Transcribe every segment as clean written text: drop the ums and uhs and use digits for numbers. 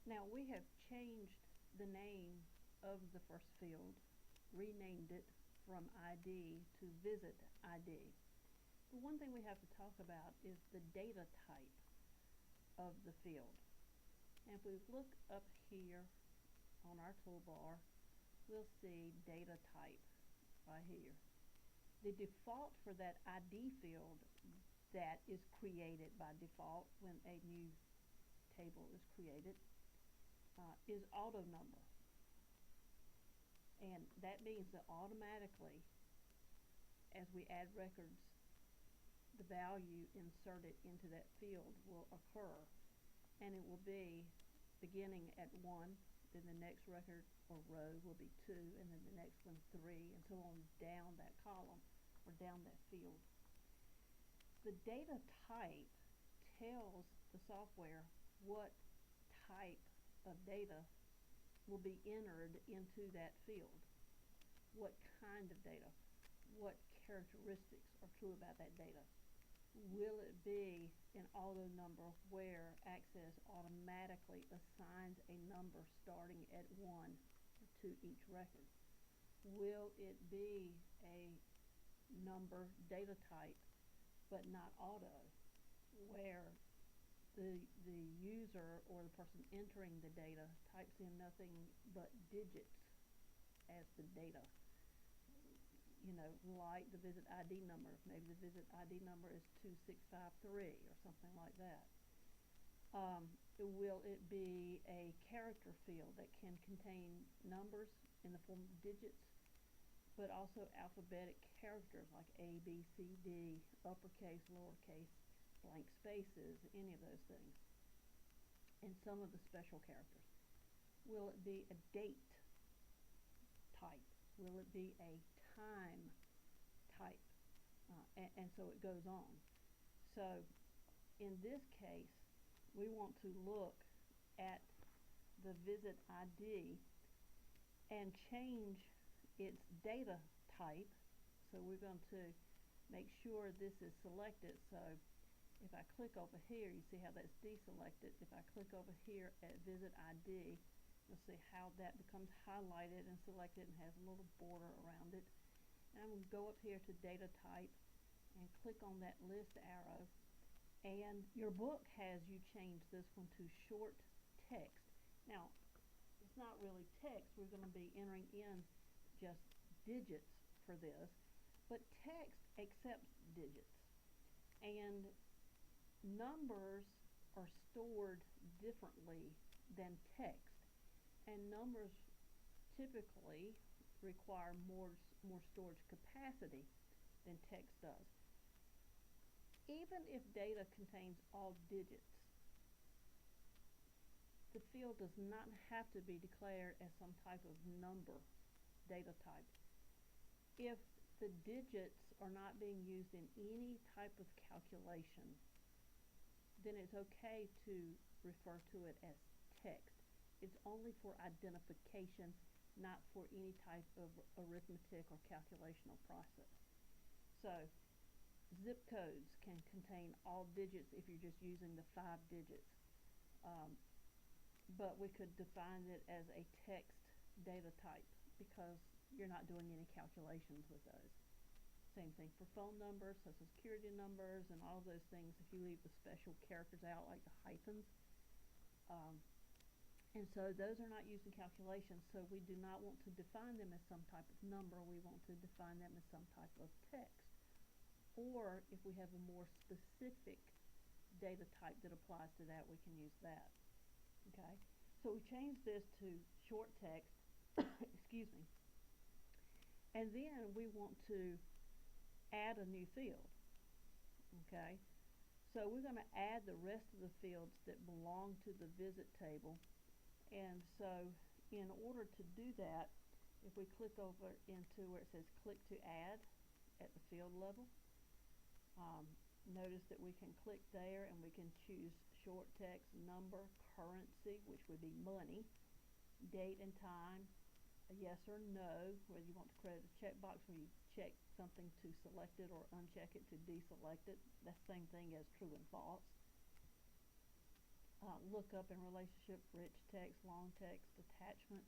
Now we have changed the name of the first field, renamed it from ID to visit ID. But one thing we have to talk about is the data type of the field. And if we look up here on our toolbar, we'll see data type right here. The default for that ID field that is created by default when a new table is created is auto number. And that means that automatically, as we add records, the value inserted into that field will occur, and it will be beginning at 1, then the next record or row will be 2, and then the next one 3, and so on down that column or down that field. The data type tells the software what type of data will be entered into that field, what kind of data, what characteristics are true about that data. Will it be an auto number where Access automatically assigns a number starting at 1 to each record? Will it be a number data type but not auto, where the user or the person entering the data types in nothing but digits as the data? Like the visit ID number. Maybe the visit ID number is 2653 or something like that. Will it be a character field that can contain numbers in the form of digits, but also alphabetic characters like A, B, C, D, uppercase, lowercase, blank spaces, any of those things, and some of the special characters? Will it be a date type? Will it be a time type? And so it goes on. So in this case, we want to look at the visit ID and change its data type. So we're going to make sure this is selected. So if I click over here, you see how that's deselected. If I click over here at visit ID, you'll see how that becomes highlighted and selected and has a little border around it. And I'm going to go up here to data type and click on that list arrow, and your book has you change this one to short text. Now, it's not really text. We're going to be entering in just digits for this, but text accepts digits, and numbers are stored differently than text, and numbers typically require more storage capacity than text does. Even if data contains all digits, the field does not have to be declared as some type of number data type. If the digits are not being used in any type of calculation, then it's okay to refer to it as text. It's only for identification, not for any type of arithmetic or calculational process. So zip codes can contain all digits if you're just using the 5 digits. But we could define it as a text data type because you're not doing any calculations with those. Same thing for phone numbers, social security numbers, and all of those things if you leave the special characters out like the hyphens. And so those are not used in calculations, so we do not want to define them as some type of number. We want to define them as some type of text. Or if we have a more specific data type that applies to that, we can use that. Okay, so we change this to short text, excuse me, and then we want to add a new field. Okay, so we're going to add the rest of the fields that belong to the visit table, and so in order to do that, if we click over into where it says click to add at the field level, notice that we can click there and we can choose short text, number, currency, which would be money, date and time, a yes or no, whether you want to create a checkbox where you check something to select it or uncheck it to deselect it. That's the same thing as true and false. lookup and relationship, rich text, long text, attachment.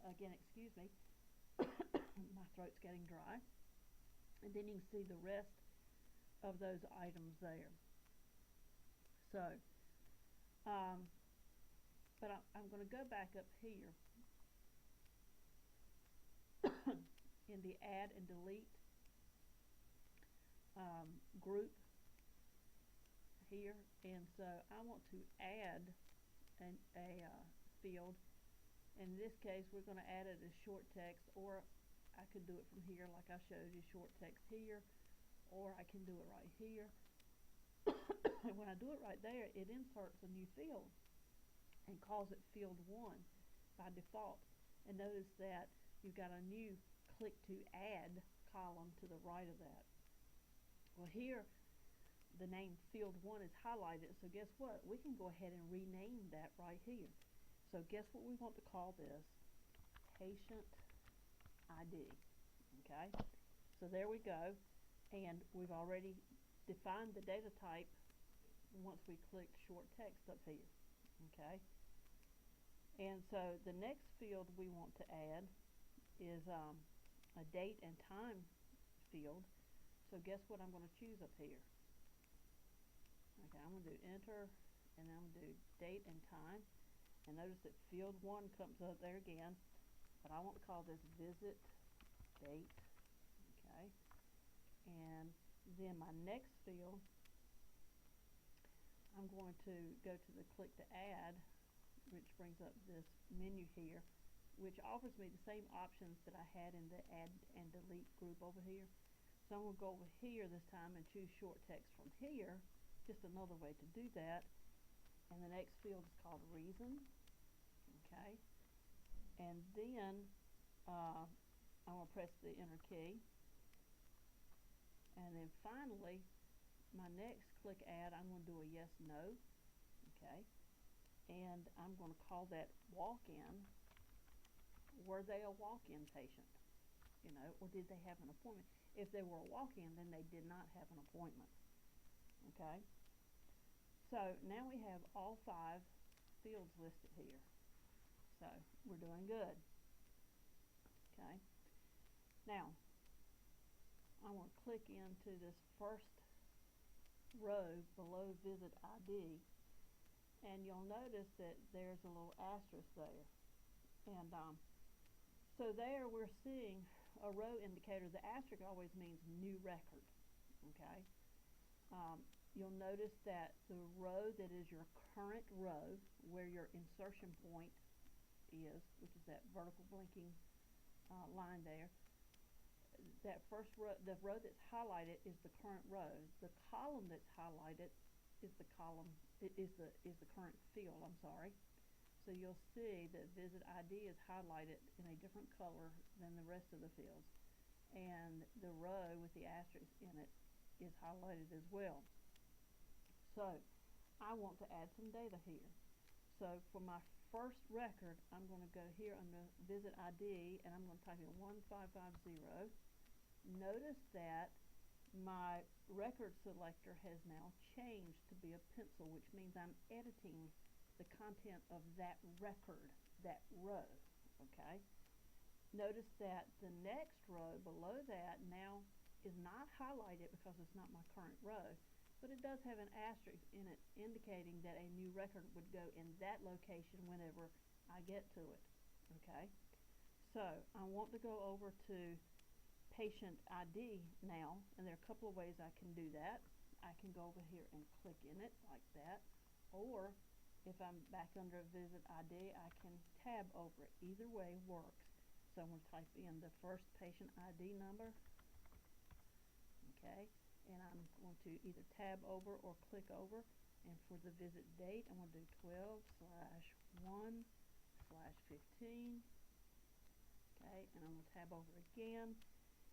Again, excuse me, my throat's getting dry. And then you can see the rest of those items there. So, but I'm going to go back up here in the add and delete group here, and so I want to add a field. In this case, we're going to add it as short text, or I could do it from here like I showed you, short text here, or I can do it right here. And when I do it right there, it inserts a new field and calls it field 1 by default. And notice that you've got a new click to add column to the right of that. Well, here the name field 1 is highlighted, so guess what? We can go ahead and rename that right here. So guess what we want to call this? Patient ID. Okay? So there we go. And we've already defined the data type once we click short text up here. Okay? And so the next field we want to add is a date and time field. So guess what I'm going to choose up here? Okay, I'm going to do enter, and I'm going to do date and time. And notice that field 1 comes up there again, but I want to call this visit date. Okay, and then my next field, I'm going to go to the click to add, which brings up this menu here, which offers me the same options that I had in the add and delete group over here. So I'm going to go over here this time and choose short text from here, just another way to do that. And the next field is called reason. Okay, and then I'm going to press the enter key. And then finally, my next click add, I'm going to do a yes no. Okay, and I'm going to call that walk-in. Were they a walk-in patient? You know, or did they have an appointment? If they were a walk-in, then they did not have an appointment. Okay, so now we have all 5 fields listed here. So we're doing good. Okay, now I want to click into this first row below visit ID, and you'll notice that there's a little asterisk there. And so there we're seeing a row indicator. The asterisk always means new record. Okay, you'll notice that the row that is your current row, where your insertion point is, which is that vertical blinking line there, that first row, the row that's highlighted is the current row. The column that's highlighted is the column, is the current field, I'm sorry. So you'll see that visit ID is highlighted in a different color than the rest of the fields. And the row with the asterisk in it is highlighted as well. So I want to add some data here. So for my first record, I'm going to go here under visit ID, and I'm going to type in 1550. Notice that my record selector has now changed to be a pencil, which means I'm editing the content of that record, that row. Okay? Notice that the next row below that now is not highlighted because it's not my current row, but it does have an asterisk in it indicating that a new record would go in that location whenever I get to it. Okay? So I want to go over to patient ID now, and there are a couple of ways I can do that. I can go over here and click in it like that, or if I'm back under visit ID, I can tab over it. Either way works. So I'm going to type in the first patient ID number. Okay, and I'm going to either tab over or click over. And for the visit date, I'm going to do 12/1/15. Okay, and I'm going to tab over again.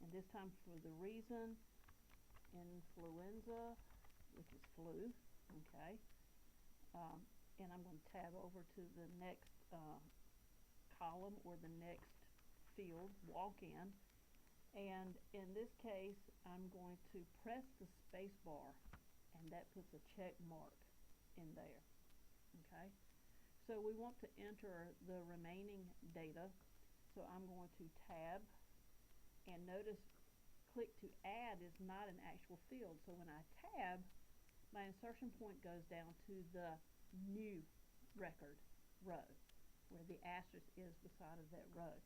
And this time for the reason, influenza, which is flu. Okay. And I'm going to tab over to the next column or the next field, walk-in. And in this case, I'm going to press the space bar, and that puts a check mark in there. Okay, so we want to enter the remaining data, so I'm going to tab, and notice click to add is not an actual field, so when I tab, my insertion point goes down to the new record row, where the asterisk is beside of that row.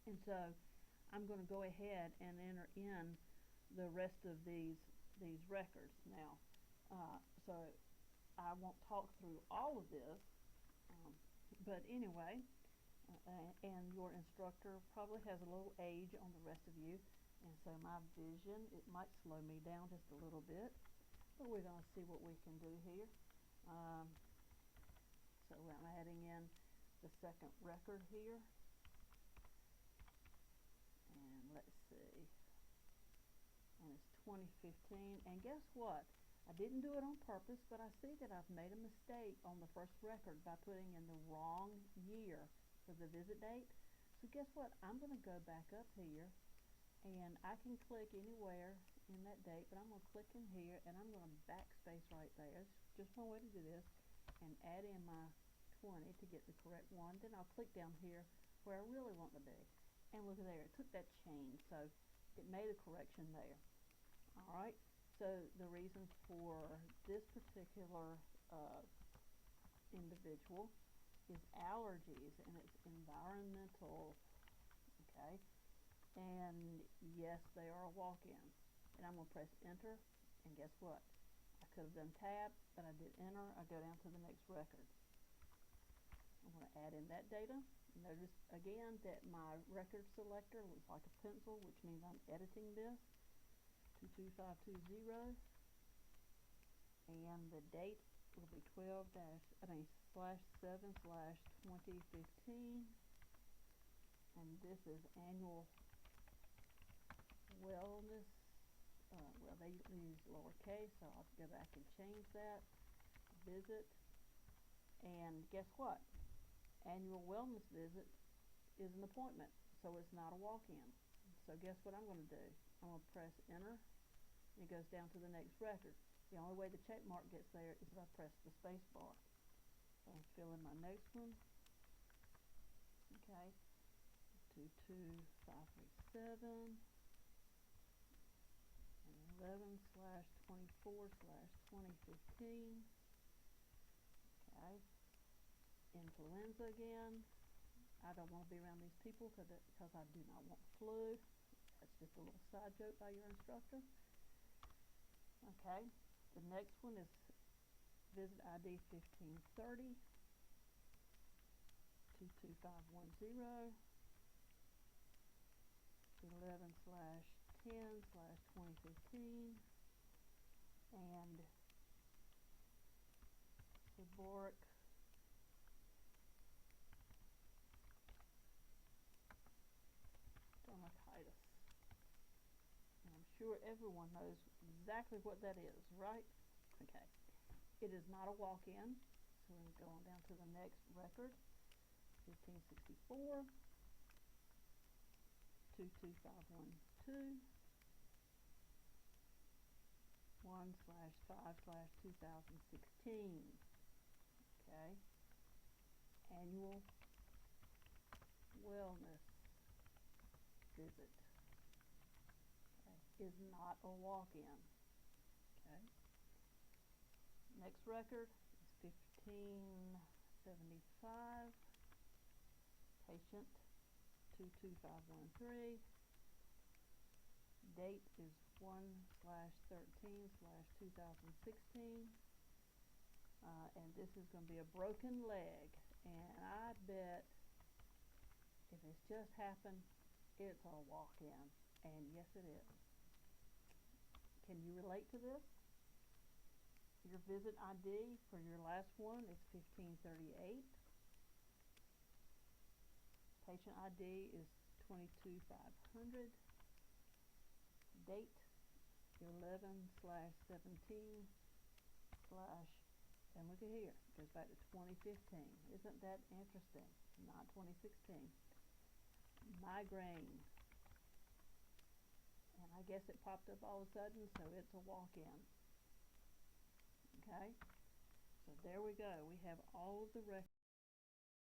And so I'm going to go ahead and enter in the rest of these records now. So I won't talk through all of this, but anyway, and your instructor probably has a little age on the rest of you, and so my vision, it might slow me down just a little bit, but we're going to see what we can do here. So I'm adding in the second record here, and let's see, and it's 2015, and guess what? I didn't do it on purpose, but I see that I've made a mistake on the first record by putting in the wrong year for the visit date. So guess what? I'm going to go back up here, and I can click anywhere in that date, but I'm going to click in here, and I'm going to backspace right there. It's just one way to do this, and add in my 20 to get the correct one. Then I'll click down here where I really want to be, and look at there, it took that change, so it made a correction there. Alright, so the reason for this particular individual is allergies, and it's environmental, okay? And yes, they are a walk-in. And I'm going to press enter, and guess what? I could have done tab, but I did enter. I go down to the next record. I'm going to add in that data. Notice again that my record selector looks like a pencil, which means I'm editing this. 22520, and the date will be /7/2015, and this is annual wellness. Well, they use lowercase, so I'll go back and change that. Visit, and guess what? Annual wellness visit is an appointment, so it's not a walk-in. So guess what I'm going to do? I'm going to press enter, and it goes down to the next record. The only way the check mark gets there is if I press the space bar. So I'm filling my next one. Okay, 22537, and 11/24/2015. Okay, influenza again. I don't want to be around these people because I do not want flu. That's just a little side joke by your instructor. Okay, the next one is visit ID 1530, 22510, 11/10/2015, and seborrheic dermatitis. And I'm sure everyone knows exactly what that is, right? Okay. It is not a walk-in, so we're going down to the next record, 1564, 22512, 1/5/2016. Okay. Annual wellness visit. Okay. Is not a walk-in. Okay. Next record is 1575, patient 22513, date is 1/13/2016, and this is going to be a broken leg, and I bet if it's just happened, it's a walk-in, and yes it is. Can you relate to this? Your visit ID for your last one is 1538. Patient ID is 22500. Date 11/17/ and look at here, it goes back to 2015. Isn't that interesting? Not 2016. Migraine. And I guess it popped up all of a sudden, so it's a walk-in. Okay, So there we go. We have all of the records